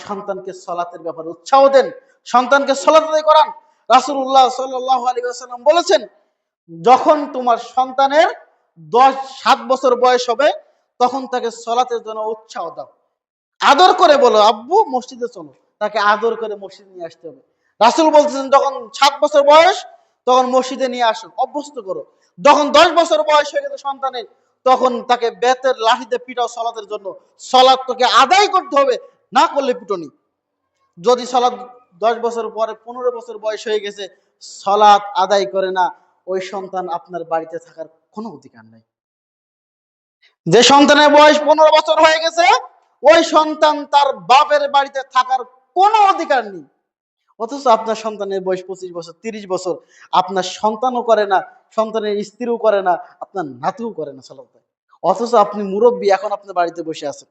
সন্তানকে সালাতের ব্যাপারে উৎসাহ দেন, সন্তানকে সালাত আদায় করান। রাসূলুল্লাহ সাল্লাল্লাহু আলাইহি ওয়াসাল্লাম বলেছেন, যখন তোমার সন্তানের 7 বছর বয়স হবে তখন তাকে সালাতের জন্য উৎসাহ দাও, আদর করে বলো আব্বু মসজিদে চলো, তাকে আদর করে মসজিদে নিয়ে আসতে হবে। রাসূল বলতেছেন যখন 7 বছর বয়স তখন মসজিদে নিয়ে আসো, অভ্যস্ত করো। যখন 10 বছর বয়স হয়ে গেছে সন্তানের, তখন তাকে বেতের লাঠিতে পিটাও সালাতের জন্য। সালাত তোকে আদায় করতে হবে, না করলে পিটনি। যদি সালাত 10 বছর পরে 15 বছর বয়স হয়ে গেছে সালাত আদায় করে না, ওই সন্তান আপনার বাড়িতে থাকার কোনো অধিকার নাই। যে সন্তানের বয়স 15 বছর হয়ে গেছে ওই সন্তান তার বাপের বাড়িতে থাকার কোনো অধিকার নেই। অথচ আপনার সন্তানের বয়স 25 বছর 30 বছর, আপনার সন্তানও করে না, সন্তানের স্ত্রীও করে না, আপনার নাতিও করে না সালাত। অথচ আপনি মুরব্বী, এখন আপনার বাড়িতে বসে আছেন,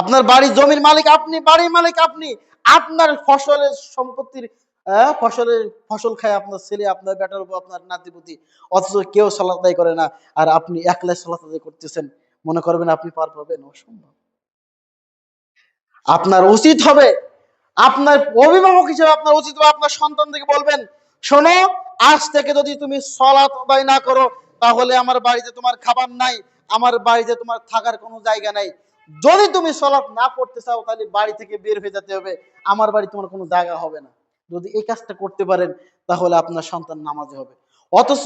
আপনার বাড়ি জমির মালিক আপনি, বাড়ির মালিক আপনি, আপনার ফসলের সম্পত্তির ফসলের ফসল খায় আপনার ছেলে, আপনার বেটার উপর, আপনার নাতিপুতি, অথচ কেউ সালাত আদায় করে না। আর আপনি একলাই সালাত আদায় করতেছেন, মনে করবেন আপনি পার পাবেন, অসম্ভব। আপনার উচিত হবে, আপনার অভিভাবক হিসেবে আপনার উচিত হবে আপনার সন্তানদেরকে বলবেন, শোনো, আজ থেকে যদি তুমি সালাত আদায় না করো তাহলে আমার বাড়িতে তোমার খাবার নাই, আমার বাড়িতে তোমার থাকার কোনো জায়গা নাই। যদি তুমি সালাত না পড়তে চাও তাহলে বাড়ি থেকে বের হয়ে যেতে হবে, আমার বাড়ি তোমার কোনো জায়গা হবে না। যদি এই কাজটা করতে পারেন তাহলে আপনার সন্তান নামাজি হবে। অথচ